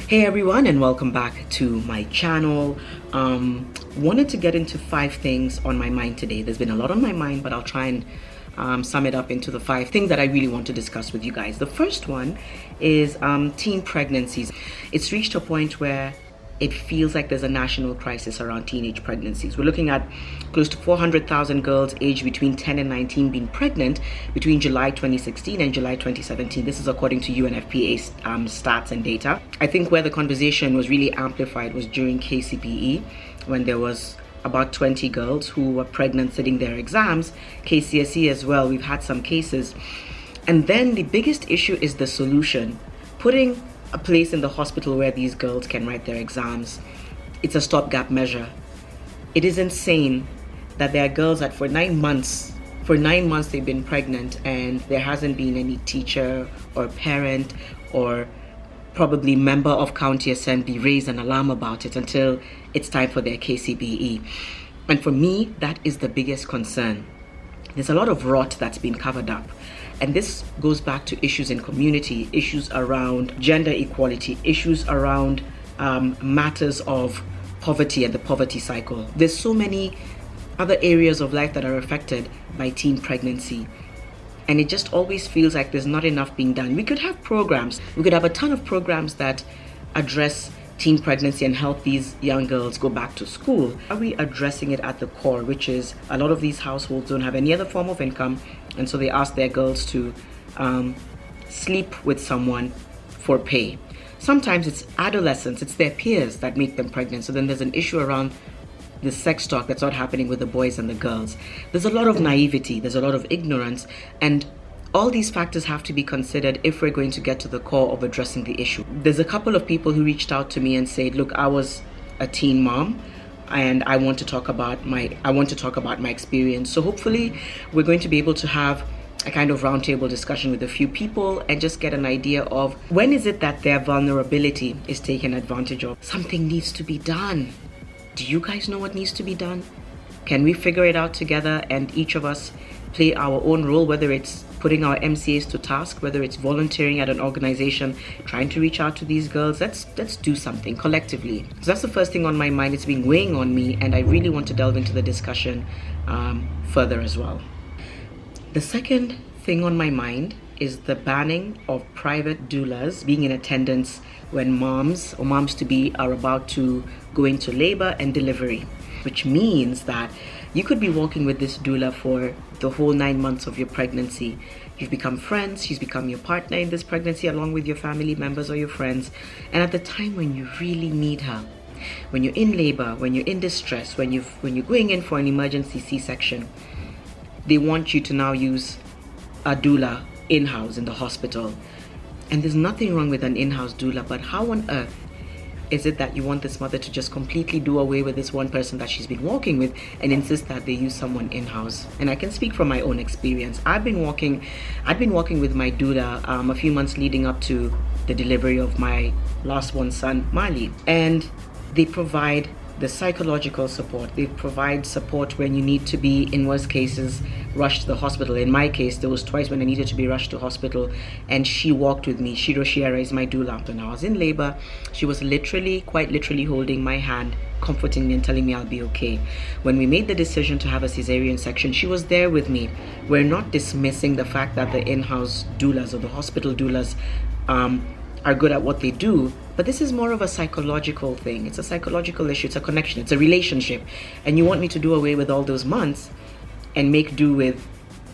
Hey everyone, and welcome back to my channel. Wanted to get into 5 things on my mind today. There's been a lot on my mind, but I'll try and sum it up into the 5 things that I really want to discuss with you guys. The first one is teen pregnancies. It's reached a point where it feels like there's a national crisis around teenage pregnancies. We're looking at close to 400,000 girls aged between 10 and 19 being pregnant between July 2016 and July 2017. This is according to UNFPA stats and data. I think where the conversation was really amplified was during KCPE, when there was about 20 girls who were pregnant sitting their exams. KCSE as well, we've had some cases. And then the biggest issue is the solution. Putting a place in the hospital where these girls can write their exams. It's a stopgap measure. It is insane that there are girls that for 9 months they've been pregnant and there hasn't been any teacher or parent or probably member of county assembly raise an alarm about it until it's time for their KCPE. And for me, that is the biggest concern. There's a lot of rot that's been covered up. And this goes back to issues in community, issues around gender equality, issues around matters of poverty and the poverty cycle. There's so many other areas of life that are affected by teen pregnancy. And it just always feels like there's not enough being done. We could have programs. We could have a ton of programs that address teen pregnancy and help these young girls go back to school. Are we addressing it at the core, which is a lot of these households don't have any other form of income, and so they ask their girls to sleep with someone for pay. Sometimes it's adolescents, it's their peers that make them pregnant. So then there's an issue around the sex talk that's not happening with the boys and the girls. There's a lot of naivety, there's a lot of ignorance, and all these factors have to be considered if we're going to get to the core of addressing the issue. There's a couple of people who reached out to me and said, look, I was a teen mom and I want to talk about my experience. So hopefully we're going to be able to have a kind of roundtable discussion with a few people and just get an idea of when is it that their vulnerability is taken advantage of. Something needs to be done. Do you guys know what needs to be done? Can we figure it out together and each of us play our own role, whether it's putting our MCAs to task, whether it's volunteering at an organization, trying to reach out to these girls? Let's do something collectively. So that's the first thing on my mind. It's been weighing on me and I really want to delve into the discussion further as well. The second thing on my mind is the banning of private doulas being in attendance when moms or moms-to-be are about to go into labor and delivery, which means that you could be walking with this doula for the whole 9 months of your pregnancy. You've become friends, she's become your partner in this pregnancy along with your family members or your friends. And at the time when you really need her, when you're in labor, when you're in distress, when you're going in for an emergency C-section, they want you to now use a doula in-house in the hospital. And there's nothing wrong with an in-house doula, but how on earth is it that you want this mother to just completely do away with this one person that she's been walking with and insist that they use someone in-house? And I can speak from my own experience. I'd been walking with my doula a few months leading up to the delivery of my last born son, Mali. And they provide the psychological support. They provide support when you need to be, in worst cases, rushed to the hospital. In my case, there was twice when I needed to be rushed to hospital, and she walked with me. Shiro Shiara is my doula. When I was in labor, she was quite literally holding my hand, comforting me and telling me I'll be okay. When we made the decision to have a cesarean section, she was there with me. We're not dismissing the fact that the in-house doulas or the hospital doulas are good at what they do, but this is more of a psychological thing. It's a psychological issue, it's a connection, it's a relationship. And you want me to do away with all those months and make do with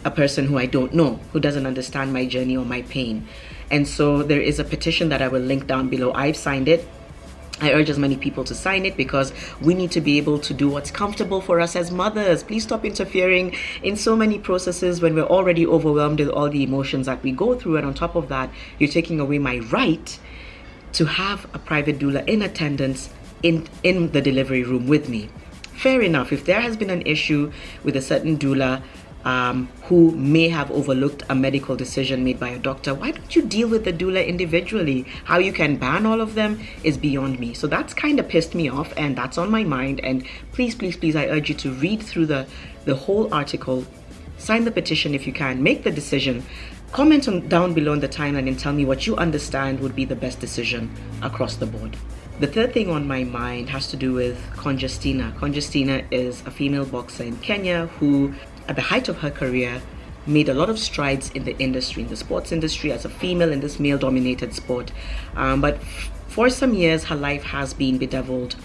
a person who I don't know, who doesn't understand my journey or my pain. And so there is a petition that I will link down below. I've signed it. I urge as many people to sign it because we need to be able to do what's comfortable for us as mothers. Please stop interfering in so many processes when we're already overwhelmed with all the emotions that we go through. And on top of that, you're taking away my right to have a private doula in attendance in the delivery room with me. Fair enough. If there has been an issue with a certain doula who may have overlooked a medical decision made by a doctor, why don't you deal with the doula individually? How you can ban all of them is beyond me. So that's kind of pissed me off, and that's on my mind. And please, please, please, I urge you to read through the whole article, sign the petition if you can, make the decision, Comment on down below in the timeline and tell me what you understand would be the best decision across the board. The third thing on my mind has to do with Conjestina. Conjestina is a female boxer in Kenya who, at the height of her career, made a lot of strides in the industry, in the sports industry, as a female in this male-dominated sport. But for some years, her life has been bedeviled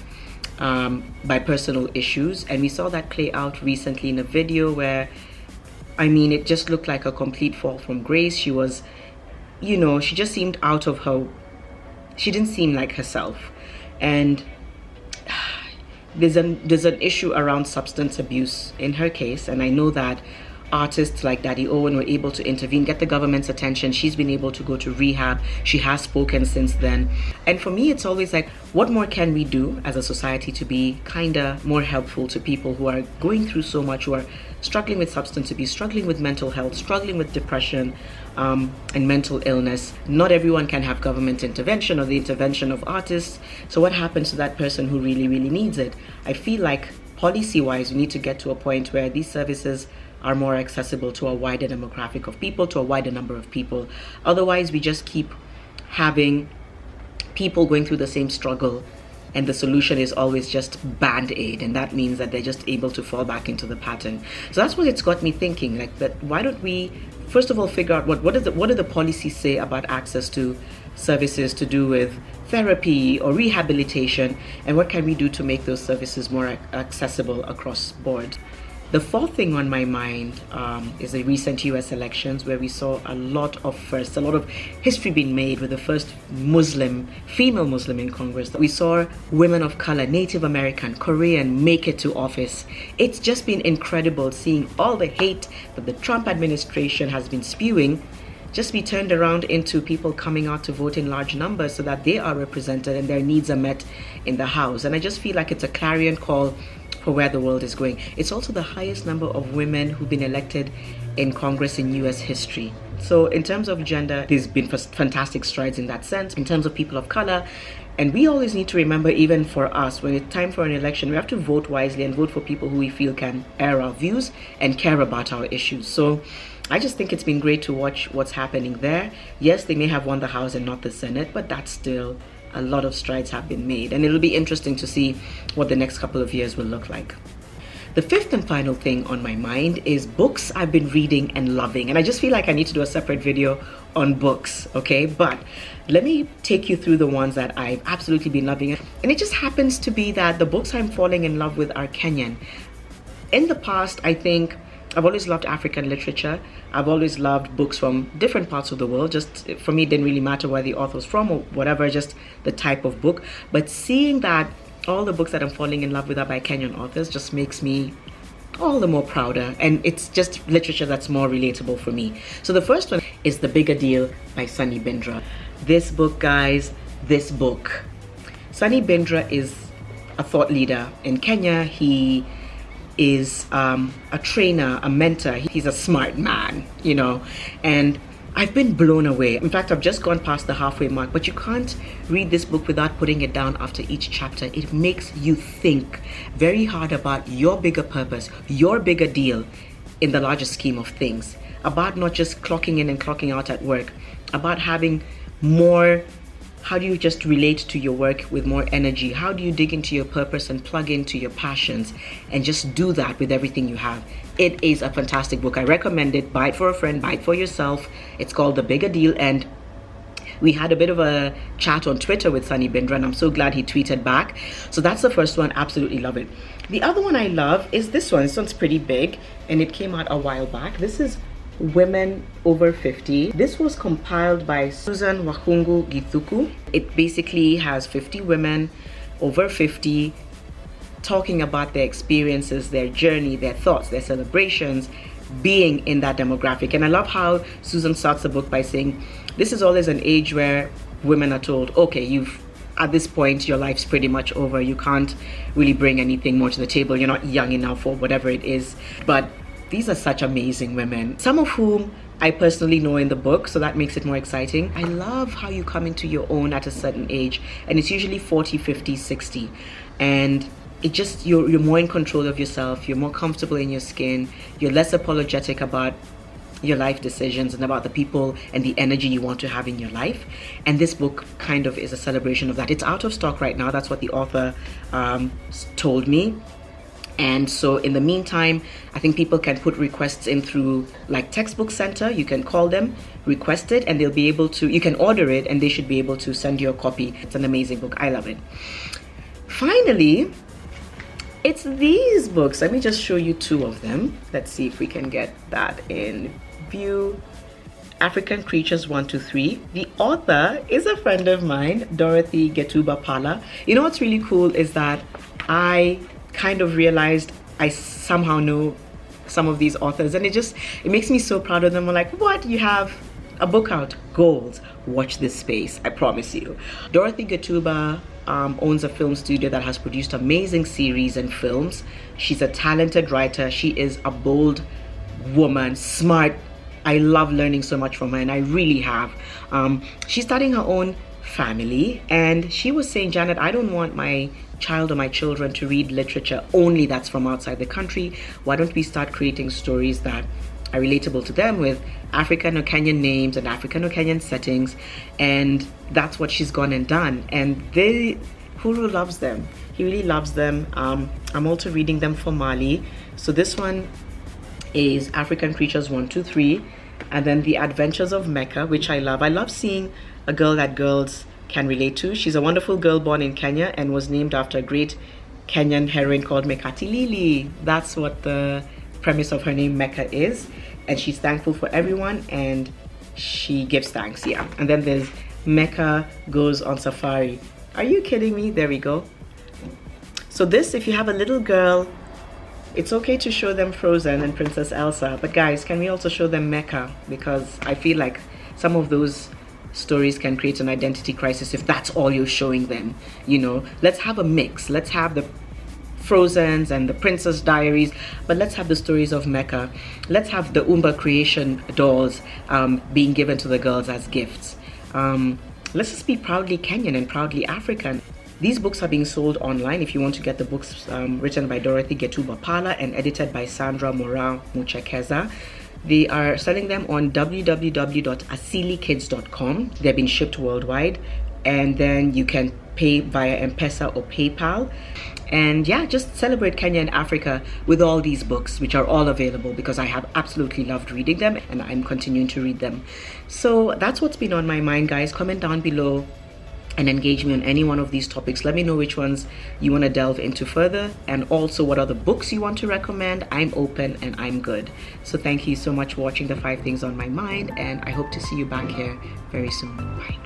by personal issues, and we saw that play out recently in a video where, I mean, it just looked like a complete fall from grace. She was, she just seemed out of her, she didn't seem like herself. And there's an issue around substance abuse in her case, and I know that artists like Daddy Owen were able to intervene, get the government's attention. She's been able to go to rehab. She has spoken since then. And for me, it's always like, what more can we do as a society to be kinda more helpful to people who are going through so much, who are struggling with substance abuse, struggling with mental health, struggling with depression, and mental illness. Not everyone can have government intervention or the intervention of artists. So what happens to that person who really, really needs it? I feel like policy-wise, we need to get to a point where these services are more accessible to a wider demographic of people, to a wider number of people. Otherwise, we just keep having people going through the same struggle, and the solution is always just band-aid, and that means that they're just able to fall back into the pattern. So that's what it's got me thinking, like, that why don't we first of all figure out what do the policies say about access to services to do with therapy or rehabilitation, and what can we do to make those services more accessible across board. The fourth thing on my mind is the recent US elections, where we saw a lot of firsts, a lot of history being made with the first female Muslim in Congress. We saw women of color, Native American, Korean make it to office. It's just been incredible seeing all the hate that the Trump administration has been spewing just be turned around into people coming out to vote in large numbers so that they are represented and their needs are met in the House. And I just feel like it's a clarion call for where the world is going. It's also the highest number of women who've been elected in Congress in US history. So in terms of gender, there's been fantastic strides in that sense. In terms of people of color, and we always need to remember, even for us, when it's time for an election, we have to vote wisely and vote for people who we feel can air our views and care about our issues. So I just think it's been great to watch what's happening there. Yes, they may have won the House and not the Senate, but that's still a lot of strides have been made, and it'll be interesting to see what the next couple of years will look like. The fifth and final thing on my mind is books I've been reading and loving, and I just feel like I need to do a separate video on books, okay? But let me take you through the ones that I've absolutely been loving, and it just happens to be that the books I'm falling in love with are Kenyan. In the past, I think I've always loved African literature. I've always loved books from different parts of the world. Just for me, it didn't really matter where the author's from or whatever, just the type of book. But seeing that all the books that I'm falling in love with are by Kenyan authors just makes me all the more prouder. And it's just literature that's more relatable for me. So the first one is The Bigger Deal by Sunny Bindra. This book, guys, this book. Sunny Bindra is a thought leader in Kenya. He is a trainer, a mentor. He's a smart man, and I've been blown away. In fact, I've just gone past the halfway mark, but you can't read this book without putting it down after each chapter. It makes you think very hard about your bigger purpose, your bigger deal in the larger scheme of things, about not just clocking in and clocking out at work, about having more. How do you just relate to your work with more energy? How do you dig into your purpose and plug into your passions and just do that with everything you have? It is a fantastic book. I recommend it. Buy it for a friend, buy it for yourself. It's called The Bigger Deal, and we had a bit of a chat on Twitter with Sunny Bindra, and I'm so glad he tweeted back. So that's the first one. Absolutely love it. The other one I love is this one. This one's pretty big, and it came out a while back. This is Women Over 50. This was compiled by Susan Wakhungu Githuku. It basically has 50 women over 50 talking about their experiences, their journey, their thoughts, their celebrations, being in that demographic. And I love how Susan starts the book by saying, this is always an age where women are told, okay, at this point, your life's pretty much over. You can't really bring anything more to the table. You're not young enough or whatever it is. But these are such amazing women, some of whom I personally know in the book, so that makes it more exciting. I love how you come into your own at a certain age, and it's usually 40, 50, 60. And it just, you're more in control of yourself, you're more comfortable in your skin, you're less apologetic about your life decisions and about the people and the energy you want to have in your life. And this book kind of is a celebration of that. It's out of stock right now. That's what the author told me. And so in the meantime, I think people can put requests in through like Textbook Center. You can call them, request it, and they'll be able to, you can order it and they should be able to send you a copy. It's an amazing book. I love it. Finally, it's these books. Let me just show you two of them. Let's see if we can get that in view. African Creatures 1 to 3. The author is a friend of mine, Dorothy Ghettuba. You know what's really cool is that I kind of realized I somehow know some of these authors, and it makes me so proud of them. I'm like, what? You have a book out? Gold. Watch this space. I promise you. Dorothy Ghettuba owns a film studio that has produced amazing series and films. She's a talented writer. She is a bold woman, smart. I love learning so much from her, and I really have. She's starting her own family, and she was saying, Janet, I don't want my child or my children to read literature only that's from outside the country. Why don't we start creating stories that are relatable to them with African or Kenyan names and African or Kenyan settings? And that's what she's gone and done. And Huru loves them. He really loves them. I'm also reading them for Mali. So this one is African Creatures 1, 2, 3. And then The Adventures of Mecca, which I love. I love seeing a girl that girls can relate to. She's a wonderful girl born in Kenya and was named after a great Kenyan heroine called Mekati Lili. That's what the premise of her name Mecca is. And she's thankful for everyone and she gives thanks, yeah. And then there's Mecca Goes on Safari. Are you kidding me? There we go. So this, if you have a little girl, it's okay to show them Frozen and Princess Elsa, but guys, can we also show them Mecca? Because I feel like some of those stories can create an identity crisis if that's all you're showing them. You know, let's have a mix. Let's have the Frozens and the Princess Diaries, but let's have the stories of Mecca. Let's have the Umba creation dolls being given to the girls as gifts. Let's just be proudly Kenyan and proudly African. These books are being sold online. If you want to get the books written by Dorothy Ghettuba and edited by Sandra Mora Muchekeza, they are selling them on www.asilikids.com. They're being shipped worldwide, and then you can pay via M-Pesa or PayPal. And yeah, just celebrate Kenya and Africa with all these books, which are all available, because I have absolutely loved reading them and I'm continuing to read them. So that's what's been on my mind, guys. Comment down below and engage me on any one of these topics. Let me know which ones you want to delve into further, and also what other books you want to recommend. I'm open and I'm good. So thank you so much for watching the 5 things on my mind, and I hope to see you back here very soon. Bye.